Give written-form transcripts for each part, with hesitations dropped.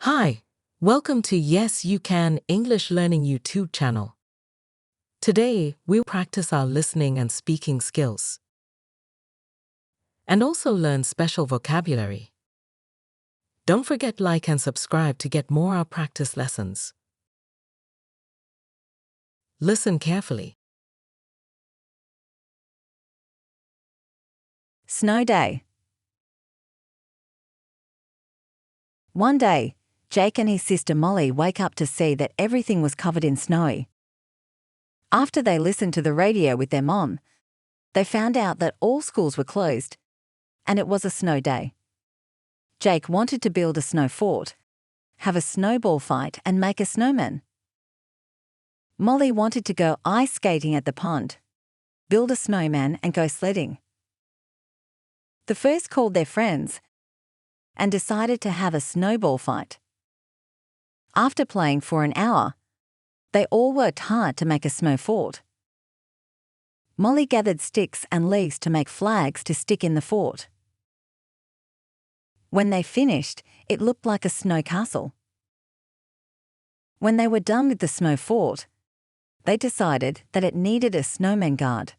Hi, welcome to Yes You Can English Learning YouTube channel. Today, we'll practice our listening and speaking skills. And also learn special vocabulary. Don't forget like and subscribe to get more our practice lessons. Listen carefully. Snow day. One day, Jake and his sister Molly wake up to see that everything was covered in snow. After they listened to the radio with their mom, they found out that all schools were closed, and it was a snow day. Jake wanted to build a snow fort, have a snowball fight, and make a snowman. Molly wanted to go ice skating at the pond, build a snowman, and go sledding. The first called their friends and decided to have a snowball fight. After playing for an hour, they all worked hard to make a snow fort. Molly gathered sticks and leaves to make flags to stick in the fort. When they finished, it looked like a snow castle. When they were done with the snow fort, they decided that it needed a snowman guard.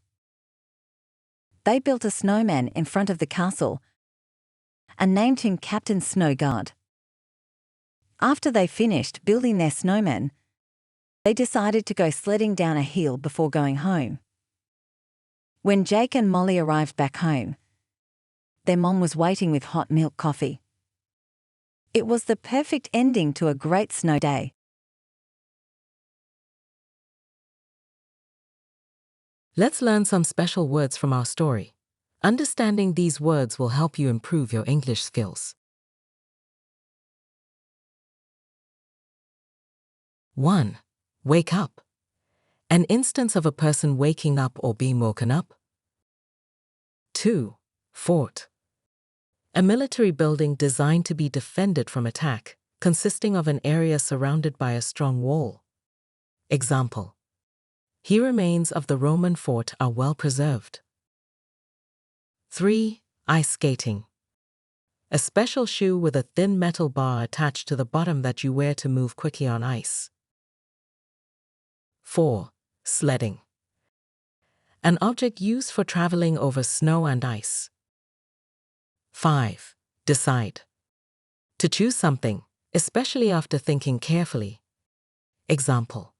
They built a snowman in front of the castle and named him Captain Snow Guard. After they finished building their snowman, they decided to go sledding down a hill before going home. When Jake and Molly arrived back home, their mom was waiting with hot milk coffee. It was the perfect ending to a great snow day. Let's learn some special words from our story. Understanding these words will help you improve your English skills. 1. Wake up. An instance of a person waking up or being woken up. 2. Fort. A military building designed to be defended from attack, consisting of an area surrounded by a strong wall. Example: here remains of the Roman fort are well preserved. 3. Ice skating. A special shoe with a thin metal bar attached to the bottom that you wear to move quickly on ice. 4. Sledding. An object used for traveling over snow and ice. 5. Decide. To choose something, especially after thinking carefully. Example: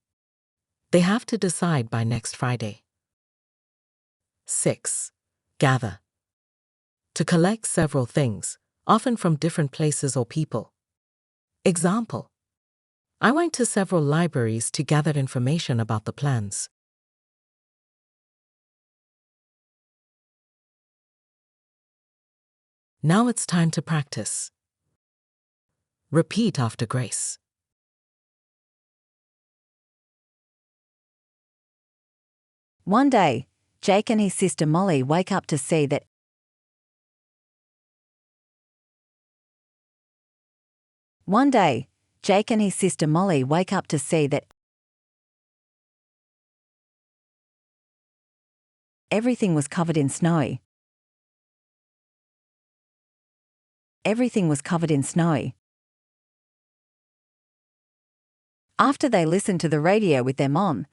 they have to decide by next Friday. 6. Gather. To collect several things, often from different places or people. Example: I went to several libraries to gather information about the plans. Now it's time to practice. Repeat after Grace. One day, Jake and his sister Molly wake up to see that One day, Jake and his sister Molly wake up to see that everything was covered in snow. Everything was covered in snow. After they listened to the radio with their mom,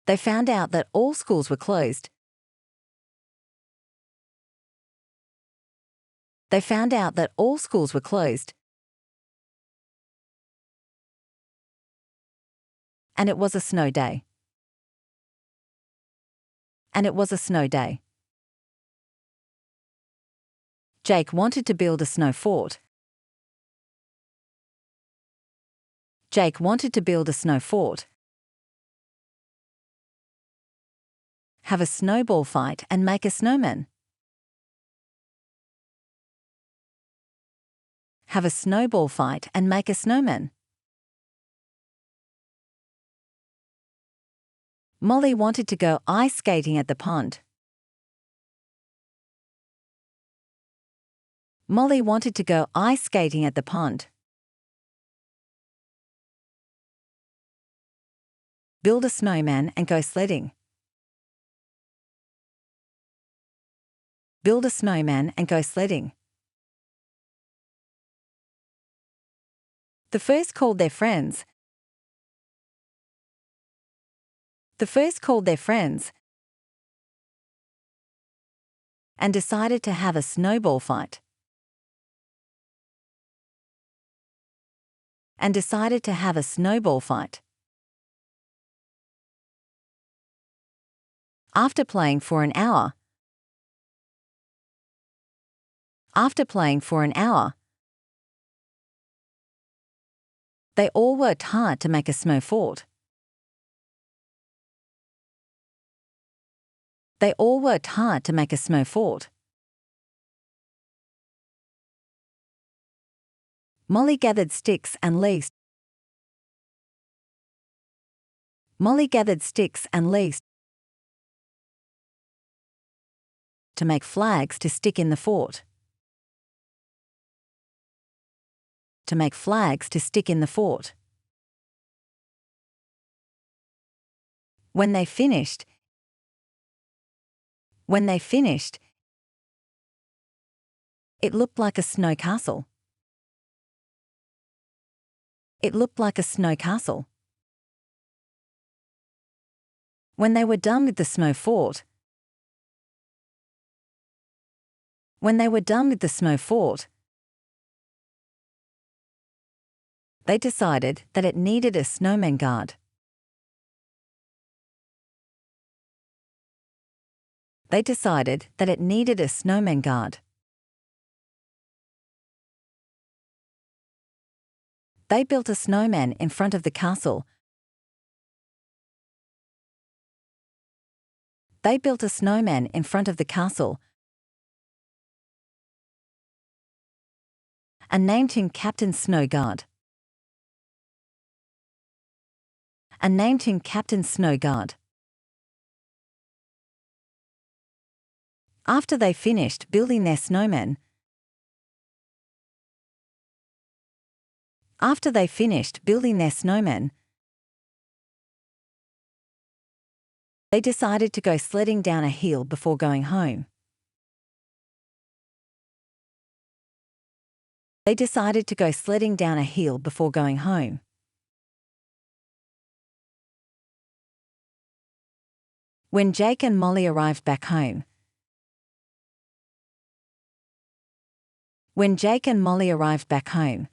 they found out that all schools were closed. And it was a snow day. Jake wanted to build a snow fort. Have a snowball fight and make a snowman. Molly wanted to go ice skating at the pond. Build a snowman and go sledding. Build a snowman and go sledding. The first called their friends. The first called their friends and decided to have a snowball fight. And decided to have a snowball fight. After playing for an hour. After playing for an hour. They all worked hard to make a snow fort. They all worked hard to make a snow fort. Molly gathered sticks and leaves. Molly gathered sticks and leaves to make flags to stick in the fort. To make flags to stick in the fort. When they finished, it looked like a snow castle. It looked like a snow castle. When they were done with the snow fort, they decided that it needed a snowman guard. They decided that it needed a snowman guard. They built a snowman in front of the castle. They built a snowman in front of the castle and named him Captain Snowguard. And named him Captain Snowguard. After they finished building their snowman, they decided to go sledding down a hill before going home. They decided to go sledding down a hill before going home. When Jake and Molly arrived back home. When Jake and Molly arrived back home,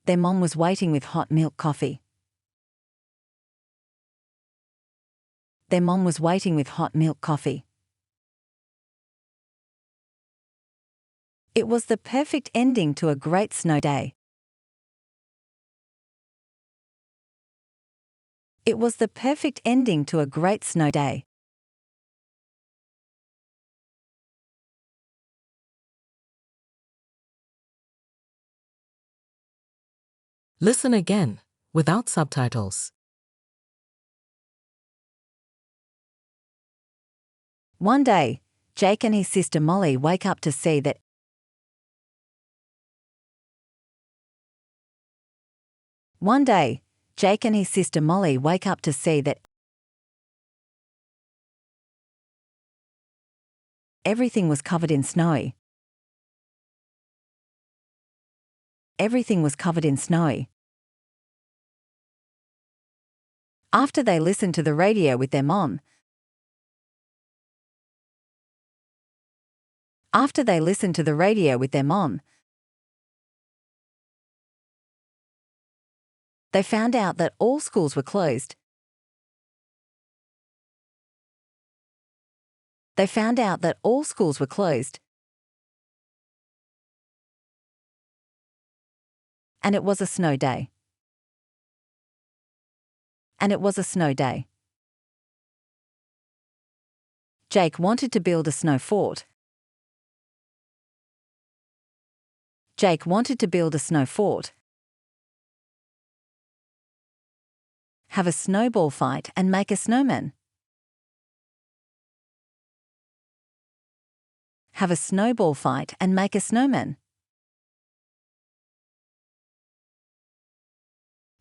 their mom was waiting with hot milk coffee. Their mom was waiting with hot milk coffee. It was the perfect ending to a great snow day. It was the perfect ending to a great snow day. Listen again, without subtitles. One day, Jake and his sister Molly wake up to see that One day, Jake and his sister Molly wake up to see that everything was covered in snow. Everything was covered in snow. After they listened to the radio with their mom, After they listened to the radio with their mom, they found out that all schools were closed. They found out that all schools were closed. And it was a snow day. And it was a snow day. Jake wanted to build a snow fort. Jake wanted to build a snow fort. Have a snowball fight and make a snowman. Have a snowball fight and make a snowman.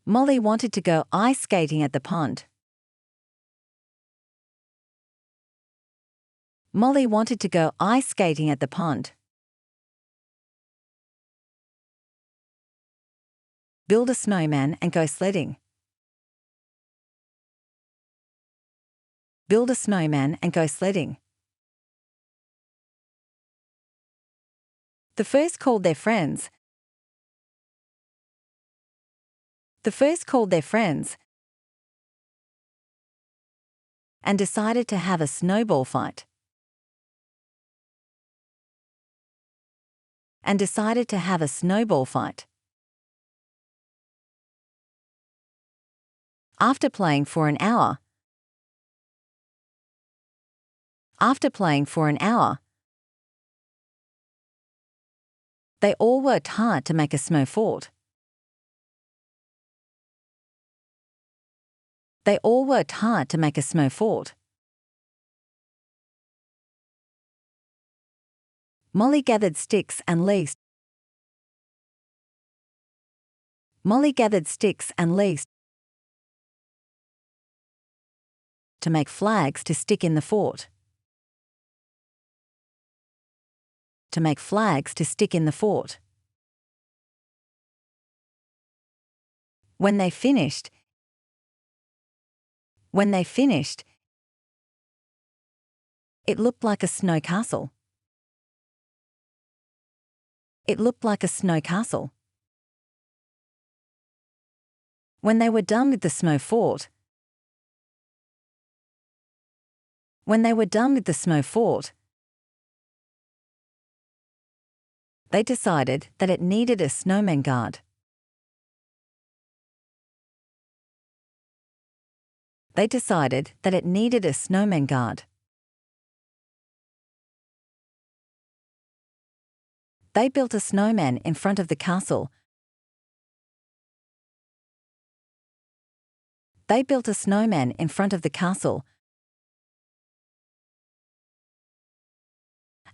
Molly wanted to go ice skating at the pond. Molly wanted to go ice skating at the pond. Build a snowman and go sledding. Build a snowman and go sledding. The first called their friends. The first called their friends and decided to have a snowball fight. And decided to have a snowball fight. After playing for an hour. After playing for an hour. They all worked hard to make a snow fort. They all worked hard to make a snow fort. Molly gathered sticks and leaves. Molly gathered sticks and leaves to make flags to stick in the fort. To make flags to stick in the fort. When they finished, it looked like a snow castle. It looked like a snow castle. When they were done with the snow fort, they decided that it needed a snowman guard. They decided that it needed a snowman guard. They built a snowman in front of the castle. They built a snowman in front of the castle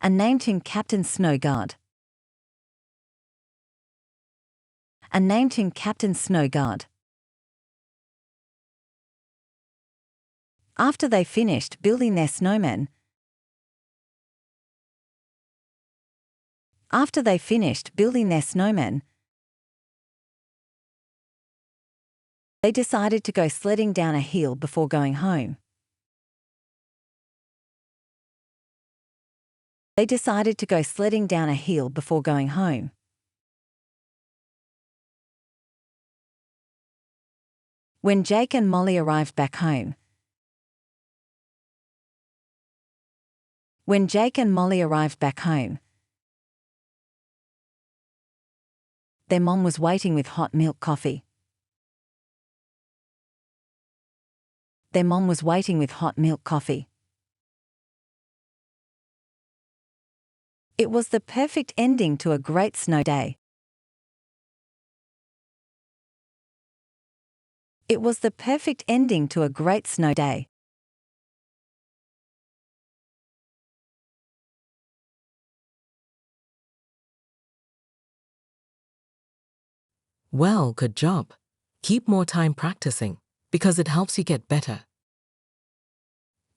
and named him Captain Snowguard. And named him Captain Snowguard. After they finished building their snowman, they decided to go sledding down a hill before going home. They decided to go sledding down a hill before going home. When Jake and Molly arrived back home. When Jake and Molly arrived back home, their mom was waiting with hot milk coffee. Their mom was waiting with hot milk coffee. It was the perfect ending to a great snow day. It was the perfect ending to a great snow day. Well, good job. Keep more time practicing, because it helps you get better.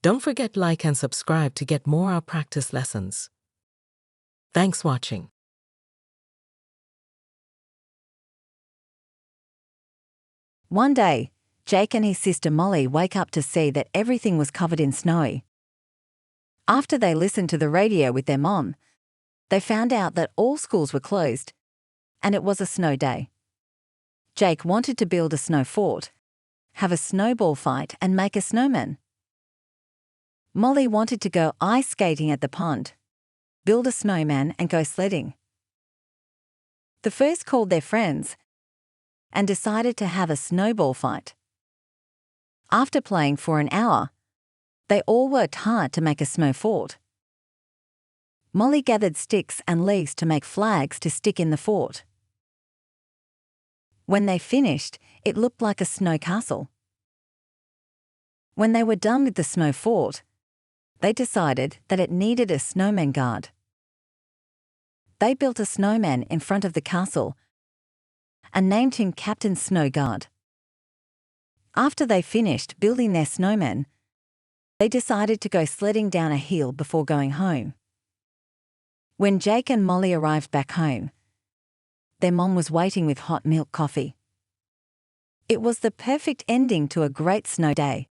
Don't forget to like and subscribe to get more our practice lessons. Thanks for watching. One day, Jake and his sister Molly wake up to see that everything was covered in snow. After they listened to the radio with their mom, they found out that all schools were closed, and it was a snow day. Jake wanted to build a snow fort, have a snowball fight and make a snowman. Molly wanted to go ice skating at the pond, build a snowman and go sledding. The first called their friends and decided to have a snowball fight. After playing for an hour, they all worked hard to make a snow fort. Molly gathered sticks and leaves to make flags to stick in the fort. When they finished, it looked like a snow castle. When they were done with the snow fort, they decided that it needed a snowman guard. They built a snowman in front of the castle and named him Captain Snowguard. After they finished building their snowman, they decided to go sledding down a hill before going home. When Jake and Molly arrived back home, their mom was waiting with hot milk coffee. It was the perfect ending to a great snow day.